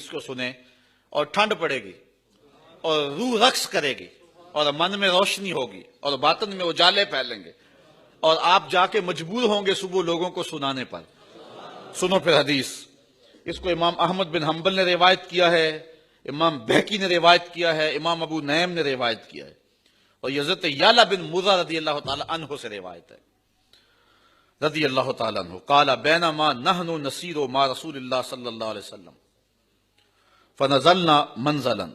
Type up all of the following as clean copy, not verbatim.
حدیث کو سنیں اور ٹھنڈ پڑے گی اور روح رقص کرے گی اور من میں روشنی ہوگی اور باطن میں اجالے پھیلیں گے اور آپ جا کے مجبور ہوں گے صبح لوگوں کو سنانے پر. سنو پھر حدیث. اس کو امام احمد بن حنبل نے روایت کیا ہے, امام بہقی نے روایت کیا ہے, امام ابو نعیم نے روایت کیا ہے, اور یہ حضرت یعلا بن مرہ رضی اللہ تعالی عنہ سے روایت ہے رضی اللہ تعالی عنہ. قال بینما نحن نسیر مع رسول اللہ صلی اللہ علیہ وسلم فنزلنا منزلا.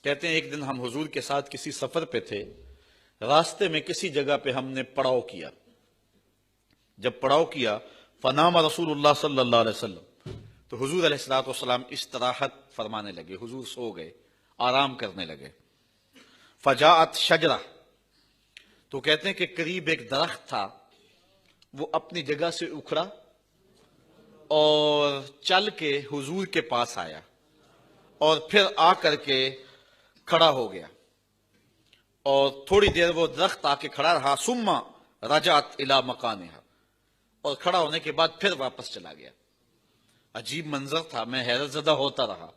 کہتے ہیں ایک دن ہم حضور کے ساتھ کسی سفر پہ تھے, راستے میں کسی جگہ پہ ہم نے پڑاؤ کیا. جب پڑاؤ کیا فنام رسول اللہ صلی اللہ علیہ وسلم, تو حضور علیہ الصلوۃ والسلام استراحت فرمانے لگے, حضور سو گئے, آرام کرنے لگے. فجاءت شجرہ, تو کہتے ہیں کہ قریب ایک درخت تھا, وہ اپنی جگہ سے اکھڑا اور چل کے حضور کے پاس آیا اور پھر آ کر کے کھڑا ہو گیا, اور تھوڑی دیر وہ درخت آ کے کھڑا رہا. ثم رجعت الی مکانہا, اور کھڑا ہونے کے بعد پھر واپس چلا گیا. عجیب منظر تھا, میں حیرت زدہ ہوتا رہا.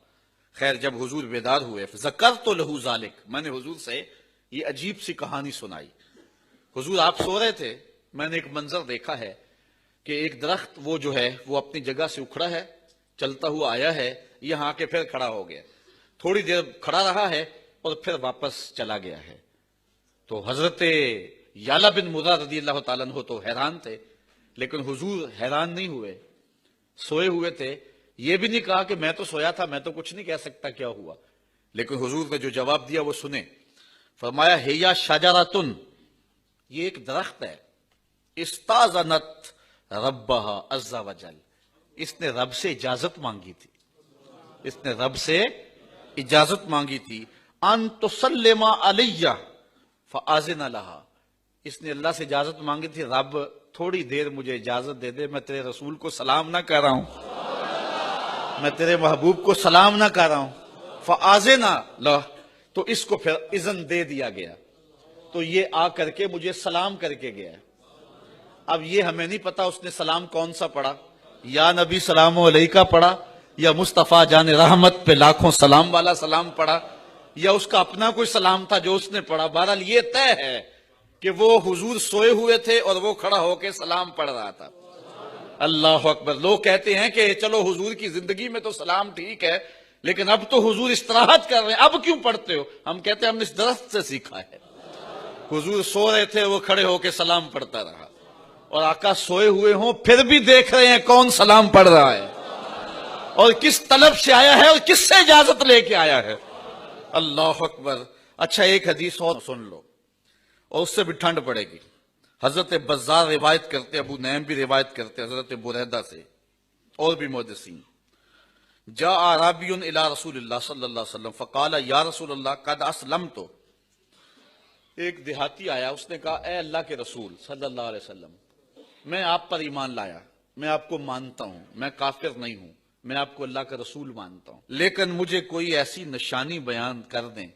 خیر جب حضور بیدار ہوئے ذکرت لہ ذالک, میں نے حضور سے یہ عجیب سی کہانی سنائی. حضور آپ سو رہے تھے, میں نے ایک منظر دیکھا ہے کہ ایک درخت وہ جو ہے وہ اپنی جگہ سے اکھڑا ہے, چلتا ہوا آیا ہے, یہاں آ کے پھر کھڑا ہو گیا, تھوڑی دیر کھڑا رہا ہے اور پھر واپس چلا گیا ہے. تو حضرت یعلا بن مرہ رضی اللہ تعالیٰ عنہ تو حیران تھے, لیکن حضور حیران نہیں ہوئے, سوئے ہوئے تھے. یہ بھی نہیں کہا کہ میں تو سویا تھا, میں تو کچھ نہیں کہہ سکتا کیا ہوا, لیکن حضور نے جو جواب دیا وہ سنیں. فرمایا ہیا شجرۃ, یہ ایک درخت ہے, استاذنت ربہا عز وجل, اس نے رب سے اجازت مانگی تھی, اس نے رب سے اجازت مانگی تھی. ان تسلم علیہ فآذن لہا, اس نے اللہ سے اجازت مانگی تھی, رب تھوڑی دیر مجھے اجازت دے دے, میں تیرے رسول کو سلام نہ کر رہا ہوں, میں تیرے محبوب کو سلام نہ کر رہا ہوں. فآذن لہ, تو اس کو پھر اذن دے دیا گیا, تو یہ آ کر کے مجھے سلام کر کے گیا. اب یہ ہمیں نہیں پتا اس نے سلام کون سا پڑھا, یا نبی سلام علیکہ پڑھا, یا مصطفیٰ جان رحمت پہ لاکھوں سلام والا سلام پڑھا, یا اس کا اپنا کوئی سلام تھا جو اس نے پڑھا. بہرحال یہ طے ہے کہ وہ حضور سوئے ہوئے تھے اور وہ کھڑا ہو کے سلام پڑھ رہا تھا. اللہ اکبر. لوگ کہتے ہیں کہ چلو حضور کی زندگی میں تو سلام ٹھیک ہے, لیکن اب تو حضور استراحت کر رہے ہیں, اب کیوں پڑھتے ہو؟ ہم کہتے ہیں ہم نے اس درخت سے سیکھا ہے. حضور سو رہے تھے, وہ کھڑے ہو کے سلام پڑھتا رہا, اور آقا سوئے ہوئے ہوں پھر بھی دیکھ رہے ہیں کون سلام پڑھ رہا ہے اور کس طلب سے آیا ہے اور کس سے اجازت لے کے آیا ہے. اللہ اکبر. اچھا ایک حدیث اور سن لو, اور اس سے بھی ٹھنڈ پڑے گی. حضرت بزار روایت کرتے, ابو نعیم بھی روایت کرتے حضرت بریدہ سے, اور بھی محدثین. جاء اعرابی الی رسول اللہ صلی اللہ علیہ وسلم فقال یا رسول اللہ قد اسلمت. ایک دیہاتی آیا, اس نے کہا اے اللہ کے رسول صلی اللہ علیہ وسلم, میں آپ پر ایمان لایا, میں آپ کو مانتا ہوں, میں کافر نہیں ہوں, میں آپ کو اللہ کا رسول مانتا ہوں, لیکن مجھے کوئی ایسی نشانی بیان کر دیں,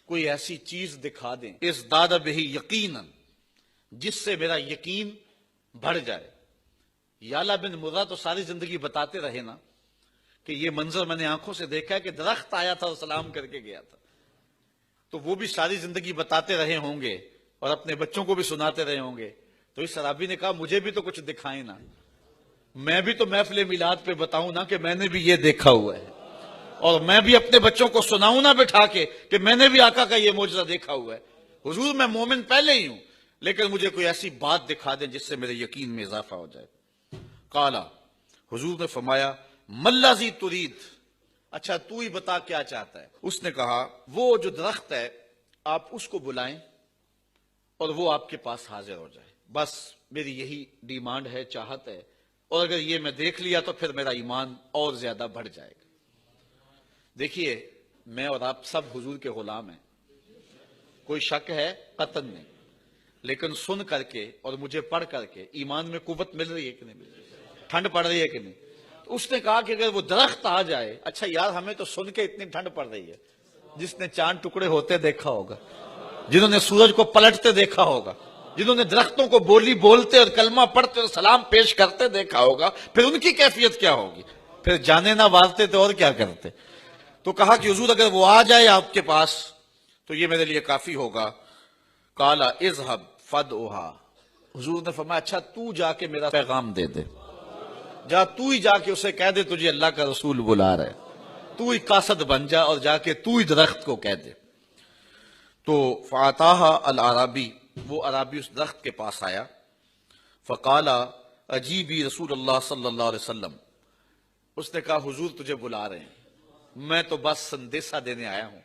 کوئی ایسی چیز دکھا دیں, ازداد بہ یقینا, جس سے میرا یقین بڑھ جائے. یعلا بن مرہ تو ساری زندگی بتاتے رہے نا کہ یہ منظر میں نے آنکھوں سے دیکھا ہے کہ درخت آیا تھا اور سلام کر کے گیا تھا, تو وہ بھی ساری زندگی بتاتے رہے ہوں گے اور اپنے بچوں کو بھی سناتے رہے ہوں گے. تو اس صحابی نے کہا مجھے بھی تو کچھ دکھائیں نا, میں بھی تو محفل میلاد پہ بتاؤں نا کہ میں نے بھی یہ دیکھا ہوا ہے, اور میں بھی اپنے بچوں کو سناؤں نا بٹھا کے کہ میں نے بھی آقا کا یہ معجزہ دیکھا ہوا ہے. حضور میں مومن پہلے ہی ہوں, لیکن مجھے کوئی ایسی بات دکھا دیں جس سے میرے یقین میں اضافہ ہو جائے. قالا, حضور نے فرمایا ملذی ترید, اچھا تو ہی بتا کیا چاہتا ہے. اس نے کہا وہ جو درخت ہے آپ اس کو بلائیں اور وہ آپ کے پاس حاضر ہو جائے, بس میری یہی ڈیمانڈ ہے, چاہت ہے, اور اگر یہ میں دیکھ لیا تو پھر میرا ایمان اور زیادہ بڑھ جائے گا. دیکھیے میں اور آپ سب حضور کے غلام ہیں, کوئی شک ہے قطعاً نہیں, لیکن سن کر کے اور مجھے پڑھ کر کے ایمان میں قوت مل رہی ہے کہ نہیں مل رہی, ٹھنڈ پڑ رہی ہے کہ نہیں. تو اس نے کہا کہ اگر وہ درخت آ جائے, اچھا یار ہمیں تو سن کے اتنی ٹھنڈ پڑ رہی ہے, جس نے چاند ٹکڑے ہوتے دیکھا ہوگا, جنہوں نے سورج کو پلٹتے دیکھا ہوگا, جنہوں نے درختوں کو بولی بولتے اور کلمہ پڑھتے اور سلام پیش کرتے دیکھا ہوگا, پھر ان کی کیفیت کیا ہوگی؟ پھر جانے نہ وارتے تو اور کیا کرتے. تو کہا کہ حضور اگر وہ آ جائے آپ کے پاس تو یہ میرے لیے کافی ہوگا. قالا اذهب فدعها، حضور نے فرمایا اچھا تو جا کے میرا پیغام دے دے، جا تو ہی جا کے اسے کہہ دے تجھے اللہ کا رسول بلا رہا ہے، تو ہی قاصد بن جا اور جا کے تو ہی درخت کو کہہ دے. تو فاتاها العرابی، وہ عرابی اس درخت کے پاس آیا. فقال اجیبی رسول اللہ صلی اللہ علیہ وسلم، اس نے کہا حضور تجھے بلا رہے ہیں، میں تو بس سندیسہ دینے آیا ہوں،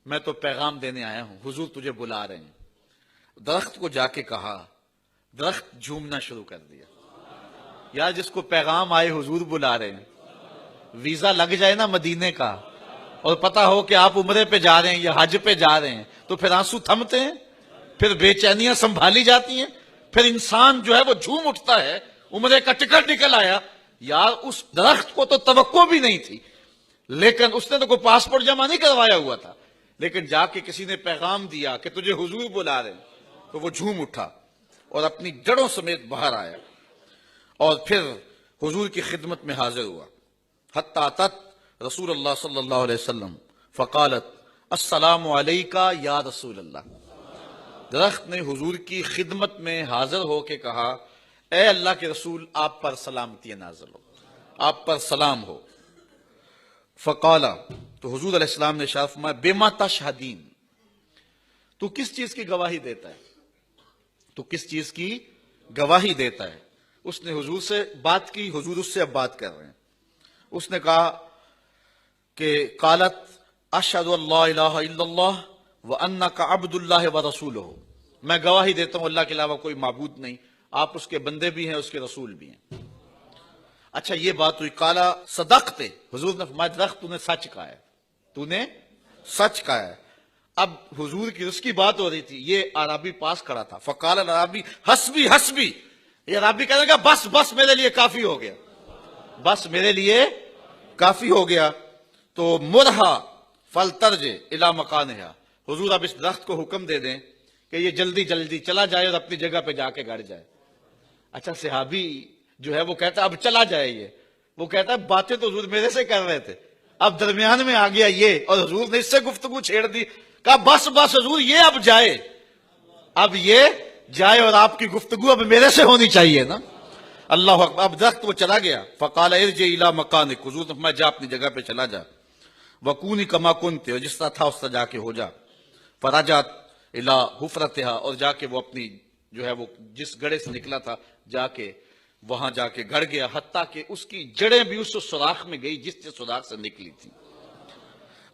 میں تو پیغام دینے آیا ہوں، حضور تجھے بلا رہے ہیں. درخت کو جا کے کہا، درخت جھومنا شروع کر دیا. یار جس کو پیغام آئے حضور بلا رہے ہیں، ویزا لگ جائے نا مدینے کا اور پتا ہو کہ آپ عمرے پہ جا رہے ہیں یا حج پہ جا رہے ہیں تو پھر آنسو تھمتے ہیں، پھر بے چینیاں سنبھالی جاتی ہیں، پھر انسان جو ہے وہ جھوم اٹھتا ہے. عمرے کا ٹکٹ نکل آیا. یار اس درخت کو تو توقع بھی نہیں تھی، لیکن اس نے تو کوئی پاسپورٹ جمع نہیں کروایا ہوا تھا، لیکن جا کے کسی نے پیغام دیا کہ تجھے حضور بلا رہے ہیں تو وہ جھوم اٹھا اور اپنی جڑوں سمیت باہر آیا اور پھر حضور کی خدمت میں حاضر ہوا. حتی اتت رسول اللہ صلی اللہ علیہ وسلم فقالت السلام علیکہ یا رسول اللہ. درخت نے حضور کی خدمت میں حاضر ہو کے کہا اے اللہ کے رسول آپ پر سلامتی نازل ہو، آپ پر سلام ہو. فقالا، تو حضور علیہ السلام نے ارشاد فرمایا بما تشہدین، تو کس چیز کی گواہی دیتا ہے، تو کس چیز کی گواہی دیتا ہے. اس نے حضور سے بات کی، حضور اس سے اب بات کر رہے ہیں. اس نے کہا کہ قالت اشہد ان لا الہ الا اللہ وانک عبد اللہ ورسولہ، میں گواہی دیتا ہوں اللہ کے علاوہ کوئی معبود نہیں، آپ اس کے بندے بھی ہیں، اس کے رسول بھی ہیں. اچھا یہ بات ہوئی. قالا صدقت، حضور نے فرمایا درخت تو نے سچ کہا ہے، تو نے سچ کہا ہے. اب حضور کی اس کی بات ہو رہی تھی، یہ عرابی پاس کھڑا تھا. فقال العرابی حسبی حسبی، یہ عرابی کہنے لگا بس بس میرے لیے کافی ہو گیا، بس میرے لیے کافی ہو گیا. تو مرہا فلترج الی مکانہا، حضور اب اس درخت کو حکم دے دیں کہ یہ جلدی جلدی چلا جائے اور اپنی جگہ پہ جا کے گڑ جائے. اچھا صحابی جو ہے وہ کہتا ہے اب چلا جائے، یہ وہ کہتا ہے باتیں تو حضور میرے سے کر رہے تھے، اب درمیان میں آ گیا یہ، اور حضور نے اس سے گفتگو چھیڑ دی. کہا بس بس حضور یہ اب جائے، اب یہ جائے اور آپ کی گفتگو اب میرے سے ہونی چاہیے نا. اللہ اکبر. اب درخت وہ چلا گیا. فقال ارجع الی مکانک، حضور نے فرمایا جا اپنی جگہ پہ چلا جا. وکونی کما کنت، اور جس طرح تھا اس طرح جا کے ہو جا. فرجعت الی حفرتھا، اور جا کے وہ اپنی جو ہے وہ جس گڑھے سے نکلا تھا جا کے وہاں جا کے گڑ گیا، حتیٰ کہ اس کی جڑیں بھی اس سوراخ میں گئی جس سوراخ سے نکلی تھی.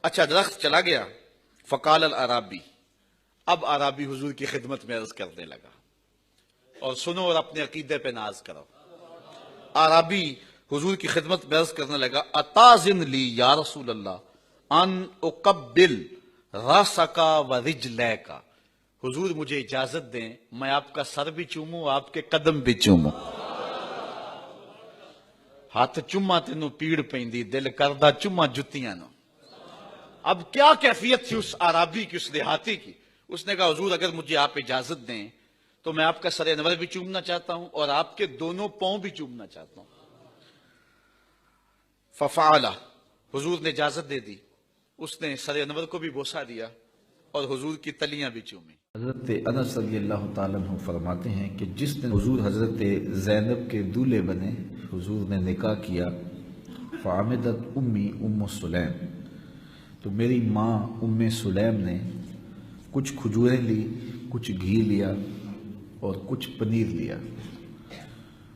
اچھا درخت چلا گیا. فقال العرابی، اب عرابی حضور کی خدمت میں عرض کرنے لگا، اور سنو اور اپنے عقیدے پہ ناز کرو. عرابی حضور کی خدمت میں عرض کرنے لگا اتاذن لی یا رسول اللہ ان اقبل راسکا و رجلیکا، حضور مجھے اجازت دیں میں آپ کا سر بھی چوموں آپ کے قدم بھی چوموں. ہاتھ چما تینوں پیڑ پیندی، دل کردہ چما جتیاں نو. اب کیا کیفیت تھی اس عرابی کی، اس دیہاتی کی. اس نے کہا حضور اگر مجھے آپ اجازت دیں تو میں آپ کا سر انور بھی چومنا چاہتا ہوں اور آپ کے دونوں پاؤں بھی چومنا چاہتا ہوں. ففعل، حضور نے اجازت دے دی. اس نے سر انور کو بھی بوسہ دیا اور حضور کی تلیاں بھی چومی. حضرت انس رضی اللہ تعالیٰ عنہ فرماتے ہیں کہ جس دن حضور حضرت زینب کے دولے بنے، حضور نے نکاح کیا، فعمدت امی ام سلیم، تو میری ماں ام سلیم نے کچھ کھجوریں لی، کچھ گھی لیا اور کچھ پنیر لیا.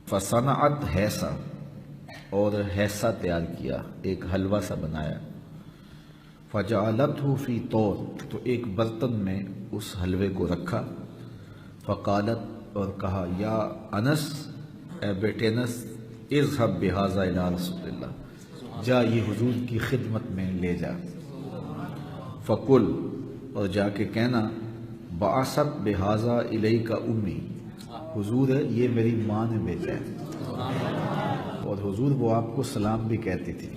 فصنعت حیسا، اور حیسا تیار کیا، ایک حلوہ سا بنایا. فجعلتہ فی طور، تو ایک برتن میں اس حلوے کو رکھا. فقالت، اور کہا یا انس، اے بیٹے انس، اذهب بہذا الی رسول اللہ، جا یہ حضور کی خدمت میں لے جا. فقل، اور جا کے کہنا بعثت بہذا الیک امی، حضور ہے یہ میری ماں نے بھیجا ہے. اور حضور وہ آپ کو سلام بھی کہتی تھی،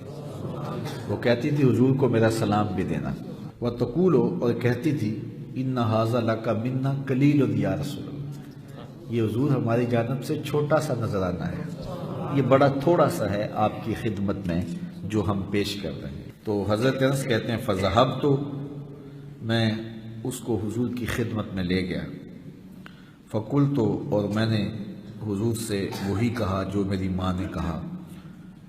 وہ کہتی تھی حضور کو میرا سلام بھی دینا. وتقول، اور کہتی تھی ان ھذا لک منا قلیل یا رسول اللہ، یہ حضور ہماری جانب سے چھوٹا سا نظرانہ ہے، یہ بڑا تھوڑا سا ہے آپ کی خدمت میں جو ہم پیش کر رہے ہیں. تو حضرت انس کہتے ہیں فذهبت، میں اس کو حضور کی خدمت میں لے گیا، فقلت، اور میں نے حضور سے وہی کہا جو میری ماں نے کہا،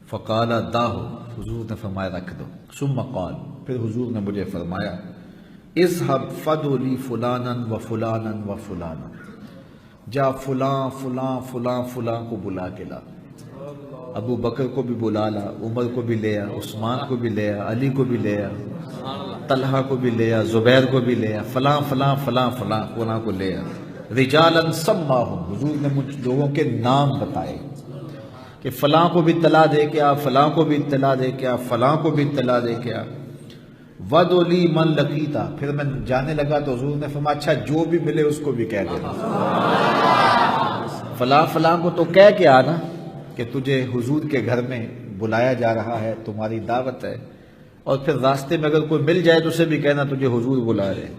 فقال داہو، حضور نے فرمایا رکھ دو، ثم قال، پھر حضور نے مجھے فرمایا اذهب فدع لی فلانا و فلانا و فلانا، جا فلاں فلاں فلاں فلاں کو بلا کے لا، ابو بکر کو بھی بلا لا، عمر کو بھی لے آ، عثمان کو بھی لے آ، علی کو بھی لے آ، طلحہ کو بھی لے آ، زبیر کو بھی لے آ، فلاں فلاں فلاں فلاں فلاں کو لے آ، رجالا سماہم، حضور نے مجھ لوگوں کے نام بتائے کہ فلاں کو بھی اطلاع دے کے آ، فلاں کو بھی اطلاع دے کے آ، فلاں کو بھی اطلاع دے کے آ، وَدْعُ لِي مَن لَقِيتَ، پھر میں جانے لگا تو حضور نے فرمایا اچھا جو بھی ملے اس کو بھی کہہ دینا، فلاں فلاں کو تو کہہ کے آنا کہ تجھے حضور کے گھر میں بلایا جا رہا ہے، تمہاری دعوت ہے، اور پھر راستے میں اگر کوئی مل جائے تو اسے بھی کہنا تجھے حضور بلا رہے۔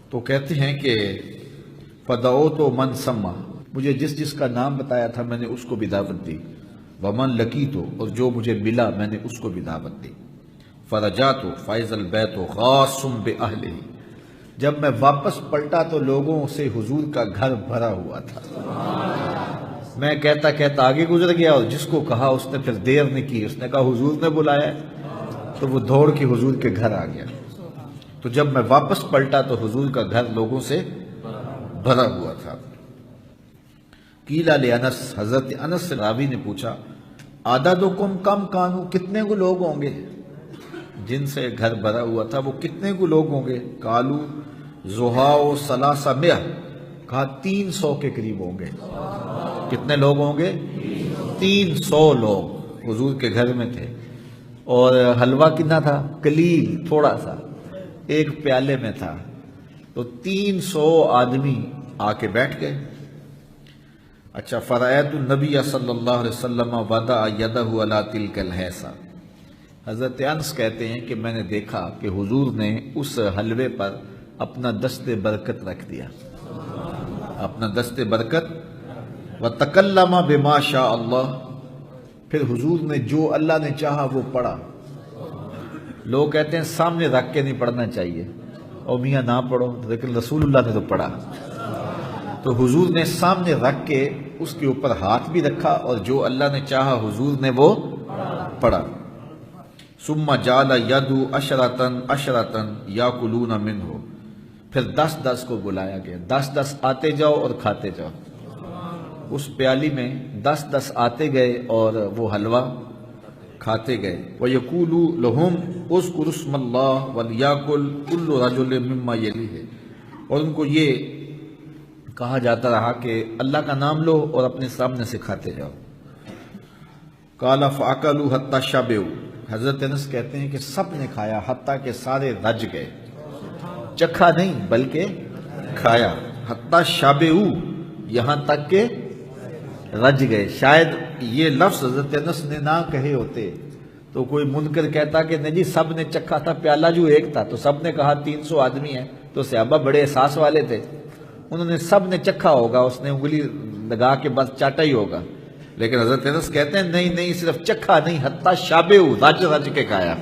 تو کہتے ہیں کہ فَدَعَوْتُ مَن سَمَّا، مجھے جس جس کا نام بتایا تھا میں نے اس کو بھی دعوت دی، وَمَن لَقِيتُ، اور جو مجھے ملا میں نے اس کو بھی دعوت دی، فَرَجَعْتُ فَإِذَا الْبَيْتُ خَاصٌ بِأَهْلِهِ، جب میں واپس پلٹا تو لوگوں سے حضور کا گھر بھرا ہوا تھا، میں کہتا کہتا آگے گزر گیا، اور جس کو کہا اس نے پھر دیر نہیں کی، اس نے کہا حضور نے بلایا ہے، تو وہ دوڑ کے حضور کے گھر آ گیا، تو جب میں واپس پلٹا تو حضور کا گھر لوگوں سے بھرا ہوا تھا۔ قیل لانس، حضرت انس سے راوی نے پوچھا عددکم کم کانو، کتنے کو لوگ ہوں گے جن سے گھر بھرا ہوا تھا، وہ کتنے کو لوگ ہوں گے؟ قالو زہاؤ ثلاثمئہ، کہا 300 کے قریب ہوں گے۔ کتنے لوگ ہوں گے؟ 300 لوگ حضور کے گھر میں تھے، اور حلوہ کتنا تھا؟ قلیل، تھوڑا سا، ایک پیالے میں تھا، تو 300 آدمی آ کے بیٹھ گئے۔ اچھا، فرأیت النبی صلی اللہ علیہ وسلم وضع یدہ علی تلک الحیصہ، حضرت انس کہتے ہیں کہ میں نے دیکھا کہ حضور نے اس حلوے پر اپنا دست برکت رکھ دیا، اپنا دست برکت، وتکلم بما شاء اللہ، پھر حضور نے جو اللہ نے چاہا وہ پڑھا۔ لوگ کہتے ہیں سامنے رکھ کے نہیں پڑھنا چاہیے، اور میاں نہ پڑھو، لیکن رسول اللہ نے تو پڑھا، تو حضور نے سامنے رکھ کے اس کے اوپر ہاتھ بھی رکھا، اور جو اللہ نے چاہا حضور نے وہ پڑھا۔ ثم جعل یدعو عشرۃ عشرۃ یاکلون منہ، پھر 10 کو بلایا گیا، 10 آتے جاؤ اور کھاتے جاؤ، اس پیالی میں 10 آتے گئے اور وہ حلوہ کھاتے گئے۔ وَيَقُولُ لَهُمْ اذْكُرُوا اسْمَ اللَّهِ وَلْيَأْكُلْ كُلُّ رَجُلٍ مِّمَّا يَلِيهِ، اور ان کو یہ کہا جاتا رہا کہ اللہ کا نام لو اور اپنے سامنے سے کھاتے جاؤ۔ قَالَ فَأَكَلُوا حَتَّى شَبِعُوا، حضرت انس کہتے ہیں کہ سب نے کھایا حتیٰ کہ سارے رج گئے، چکھا نہیں بلکہ کھایا، حتیٰ شَبِعُوا، یہاں تک کہ رج گئے۔ شاید یہ لفظ حضرت انس نے نہ کہے ہوتے تو کوئی منکر کہتا کہ نہیں جی سب نے چکھا تھا، پیالہ جو ایک تھا، تو سب نے کہا 300 آدمی ہیں، تو صحابہ بڑے احساس والے تھے، انہوں نے سب نے چکھا ہوگا، اس نے انگلی لگا کے بس چاٹا ہی ہوگا، لیکن حضرت انس کہتے ہیں نہیں نہیں، صرف چکھا نہیں، حتیٰ شابعوا، رج کے کھایا،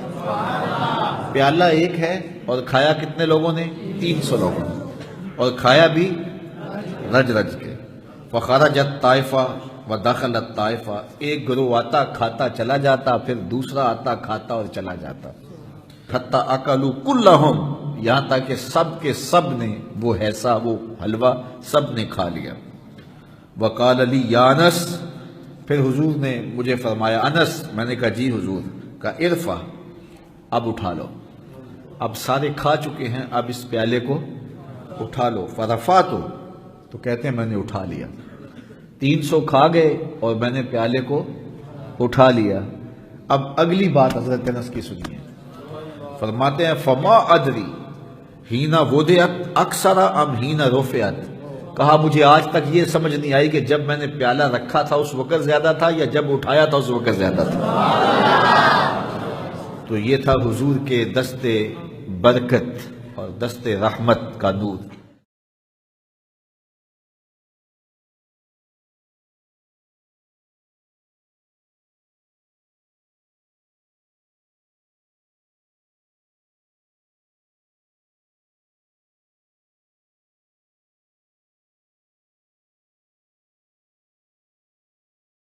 پیالہ ایک ہے اور کھایا کتنے لوگوں نے؟ 300 لوگوں نے، اور کھایا بھی رج کے۔ فخرجت طائفہ ودخلت طائفہ، ایک گروہ آتا کھاتا چلا جاتا، پھر دوسرا آتا کھاتا اور چلا جاتا، حتی اکلوا کلہم، یہاں تک کہ سب کے سب نے وہ حصہ، وہ حلوہ سب نے کھا لیا۔ وقال لی یا انس، پھر حضور نے مجھے فرمایا انس، میں نے کہا جی حضور، کہا ارفع، اب اٹھا لو، اب سارے کھا چکے ہیں، اب اس پیالے کو اٹھا لو۔ فرفعت، تو کہتے ہیں میں نے اٹھا لیا، 300 کھا گئے اور میں نے پیالے کو اٹھا لیا۔ اب اگلی بات حضرت انس کی سنیے، فرماتے ہیں فما ادری حین وضعت اکثر ام حین رفعت، کہا مجھے آج تک یہ سمجھ نہیں آئی کہ جب میں نے پیالہ رکھا تھا اس وقت زیادہ تھا یا جب اٹھایا تھا اس وقت زیادہ تھا۔ تو یہ تھا حضور کے دست برکت اور دست رحمت کا نور۔